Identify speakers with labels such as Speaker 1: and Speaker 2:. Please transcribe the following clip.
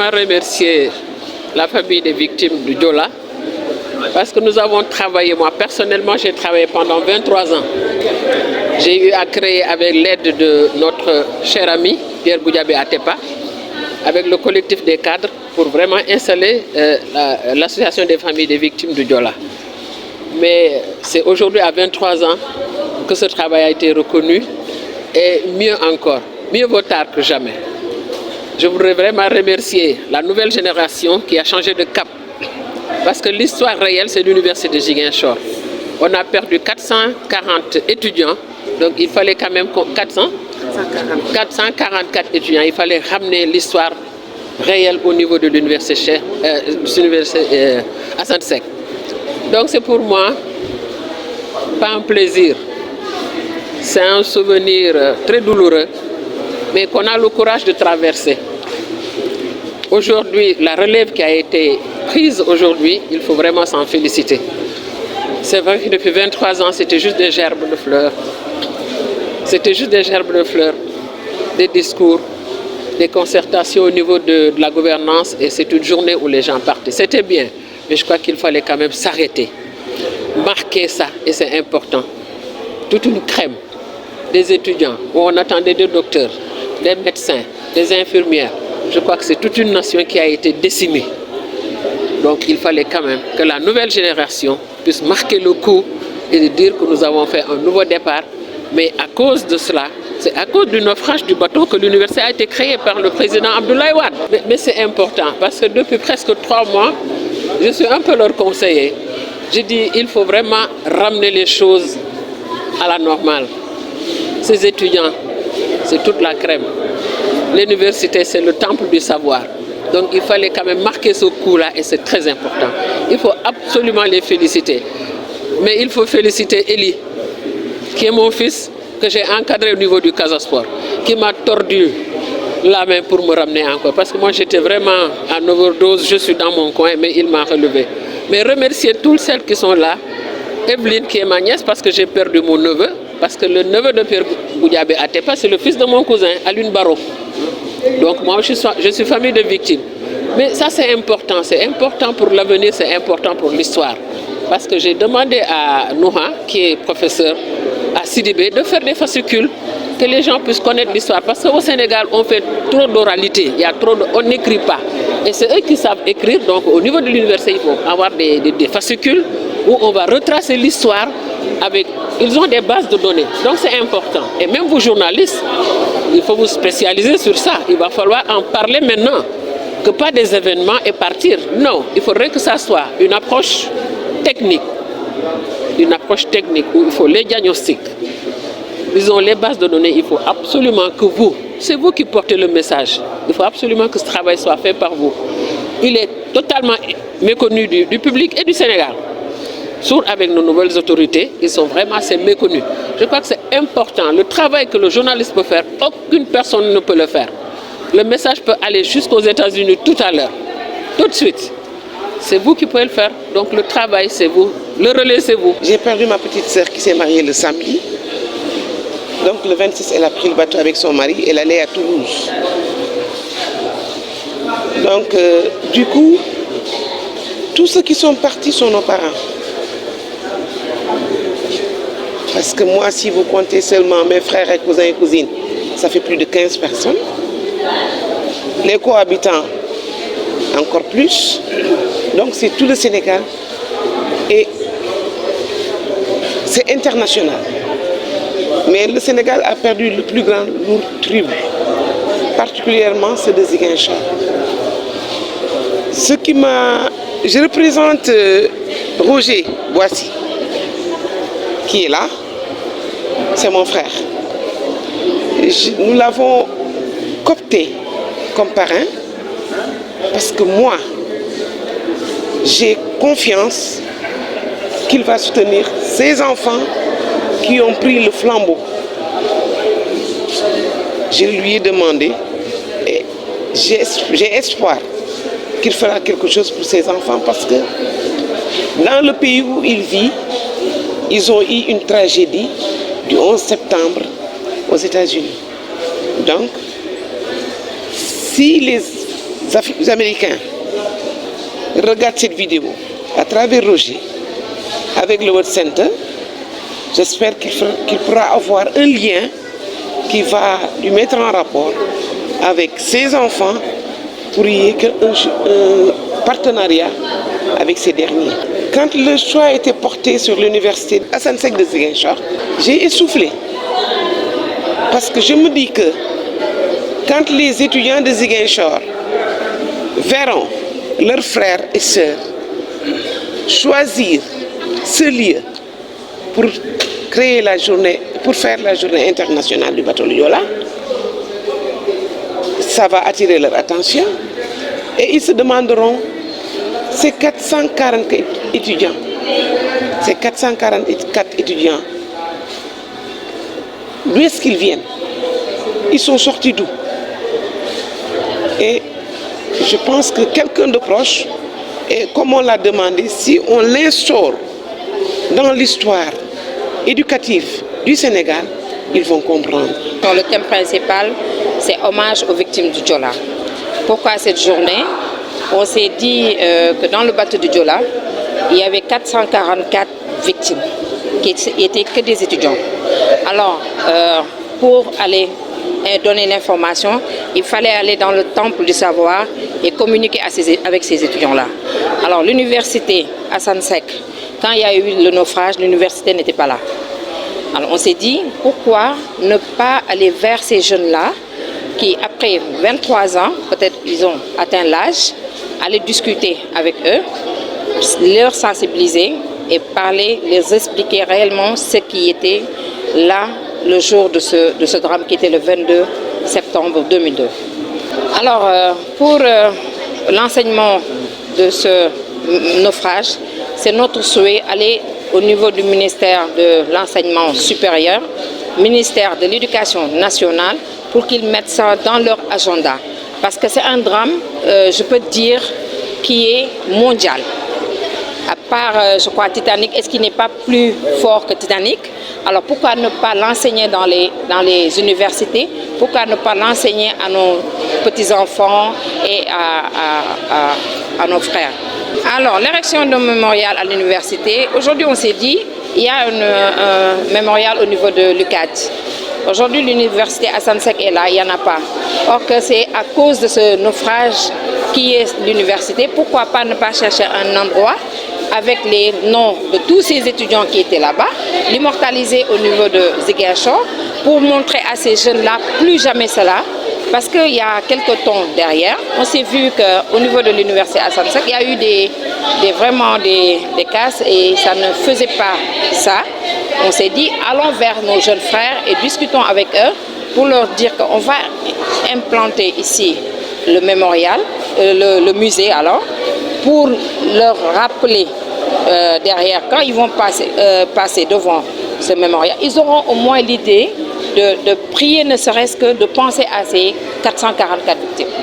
Speaker 1: vraiment remercier la famille des victimes du Joola parce que nous avons travaillé, moi personnellement j'ai travaillé pendant 23 ans. J'ai eu à créer avec l'aide de notre cher ami Pierre Goudiaby Atepa, avec le collectif des cadres pour vraiment installer l'association des familles des victimes du Joola. Mais c'est aujourd'hui à 23 ans que ce travail a été reconnu et mieux encore, mieux vaut tard que jamais. Je voudrais vraiment remercier la nouvelle génération qui a changé de cap. Parce que l'histoire réelle, c'est l'université de Ziguinchor. On a perdu 440 étudiants, donc il fallait quand même 444 étudiants. Il fallait ramener l'histoire réelle au niveau de l'université Assane Seck. Donc c'est pour moi pas un plaisir, c'est un souvenir très douloureux, mais qu'on a le courage de traverser. Aujourd'hui, la relève qui a été prise aujourd'hui, il faut vraiment s'en féliciter. C'est vrai que depuis 23 ans, c'était juste des gerbes de fleurs. C'était juste des gerbes de fleurs, des discours, des concertations au niveau de la gouvernance, et c'est une journée où les gens partaient. C'était bien, mais je crois qu'il fallait quand même s'arrêter, marquer ça, et c'est important. Toute une crème, des étudiants, où on attendait des docteurs, des médecins, des infirmières. Je crois que c'est toute une nation qui a été décimée. Donc il fallait quand même que la nouvelle génération puisse marquer le coup et dire que nous avons fait un nouveau départ. Mais à cause de cela, c'est à cause du naufrage du bateau que l'université a été créée par le président Abdoulaye Wade. Mais c'est important parce que depuis presque 3 mois, je suis un peu leur conseiller. Je dis il faut vraiment ramener les choses à la normale. Ces étudiants, c'est toute la crème. L'université, c'est le temple du savoir. Donc il fallait quand même marquer ce coup-là et c'est très important. Il faut absolument les féliciter. Mais il faut féliciter Eli, qui est mon fils, que j'ai encadré au niveau du Casasport, qui m'a tordu la main pour me ramener encore. Parce que moi j'étais vraiment en overdose, je suis dans mon coin, mais il m'a relevé. Mais remercier toutes celles qui sont là. Evelyne, qui est ma nièce, parce que j'ai perdu mon neveu, parce que le neveu de Pierre Goudiaby Atepa, c'est le fils de mon cousin, Alioune Baro. Donc moi, je suis famille de victimes. Mais ça, c'est important pour l'avenir, c'est important pour l'histoire. Parce que j'ai demandé à Nouha, qui est professeur à Sidibé, de faire des fascicules, que les gens puissent connaître l'histoire. Parce qu'au Sénégal, on fait trop d'oralité, on n'écrit pas. Et c'est eux qui savent écrire, donc au niveau de l'université, il faut avoir des fascicules où on va retracer l'histoire avec... Ils ont des bases de données, donc c'est important. Et même vous, journalistes, il faut vous spécialiser sur ça. Il va falloir en parler maintenant, que pas des événements et partir. Non, il faudrait que ça soit une approche technique. Une approche technique où il faut les diagnostics. Ils ont les bases de données, il faut absolument que vous, c'est vous qui portez le message. Il faut absolument que ce travail soit fait par vous. Il est totalement méconnu du public et du Sénégal. Surtout avec nos nouvelles autorités, ils sont vraiment assez méconnus. Je crois que c'est important. Le travail que le journaliste peut faire, aucune personne ne peut le faire. Le message peut aller jusqu'aux États-Unis tout à l'heure, tout de suite. C'est vous qui pouvez le faire. Donc le travail, c'est vous. Le relais, c'est vous.
Speaker 2: J'ai perdu ma petite sœur qui s'est mariée le samedi. Donc le 26, elle a pris le bateau avec son mari. Elle allait à Toulouse. Donc du coup, tous ceux qui sont partis sont nos parents. Parce que moi, si vous comptez seulement mes frères et cousins et cousines, ça fait plus de 15 personnes. Les cohabitants, encore plus. Donc c'est tout le Sénégal. Et c'est international. Mais le Sénégal a perdu le plus grand lourd tribut. Particulièrement ceux de Ziguinchor. Je représente Roger Boissy, qui est là. C'est mon frère. Nous l'avons coopté comme parrain parce que moi, j'ai confiance qu'il va soutenir ces enfants qui ont pris le flambeau. Je lui ai demandé et j'ai espoir qu'il fera quelque chose pour ces enfants parce que dans le pays où il vit, ils ont eu une tragédie du 11 septembre aux États-Unis. Donc, si les Américains regardent cette vidéo à travers Roger, avec le World Center, j'espère qu'il pourra avoir un lien qui va lui mettre en rapport avec ses enfants pour y ait un partenariat avec ces derniers. Quand le choix a été porté sur l'université Assane Seck de Ziguinchor, j'ai essoufflé. Parce que je me dis que quand les étudiants de Ziguinchor verront leurs frères et sœurs choisir ce lieu pour créer la journée, pour faire la journée internationale du bateau Joola, ça va attirer leur attention et ils se demanderont ces 444 étudiants, d'où est-ce qu'ils viennent? Ils sont sortis d'où? Et je pense que quelqu'un de proche, et comme on l'a demandé, si on l'instaure dans l'histoire éducative du Sénégal, ils vont comprendre.
Speaker 3: Le thème principal, c'est hommage aux victimes du Joola. Pourquoi cette journée? On s'est dit que dans le bateau du Joola, il y avait 444 victimes qui étaient que des étudiants. Alors, pour aller donner l'information, il fallait aller dans le temple du savoir et communiquer avec ces étudiants-là. Alors, l'université Assane Seck, quand il y a eu le naufrage, l'université n'était pas là. Alors, on s'est dit, pourquoi ne pas aller vers ces jeunes-là qui, après 23 ans, peut-être ils ont atteint l'âge, aller discuter avec eux, leur sensibiliser et parler, les expliquer réellement ce qui était là le jour de ce drame qui était le 22 septembre 2002. Alors, pour l'enseignement de ce naufrage, c'est notre souhait aller au niveau du ministère de l'enseignement supérieur, ministère de l'éducation nationale, pour qu'ils mettent ça dans leur agenda. Parce que c'est un drame, je peux dire, qui est mondial. À part, je crois, Titanic, est-ce qu'il n'est pas plus fort que Titanic? Alors pourquoi ne pas l'enseigner dans les universités? Pourquoi ne pas l'enseigner à nos petits-enfants et à nos frères? Alors, l'érection d'un mémorial à l'université, aujourd'hui on s'est dit, il y a un mémorial au niveau de l'UCAD. Aujourd'hui, l'université Assane Seck est là, il n'y en a pas. Or que c'est à cause de ce naufrage qui est l'université, pourquoi pas ne pas chercher un endroit avec les noms de tous ces étudiants qui étaient là-bas, l'immortaliser au niveau de Ziguinchor pour montrer à ces jeunes-là plus jamais cela. Parce qu'il y a quelques temps derrière, on s'est vu qu'au niveau de l'université Assane Seck, il y a eu vraiment des casses et ça ne faisait pas ça. On s'est dit, allons vers nos jeunes frères et discutons avec eux pour leur dire qu'on va implanter ici le mémorial, le musée alors, pour leur rappeler derrière, quand ils vont passer devant ce mémorial, ils auront au moins l'idée de prier, ne serait-ce que de penser à ces 444 victimes.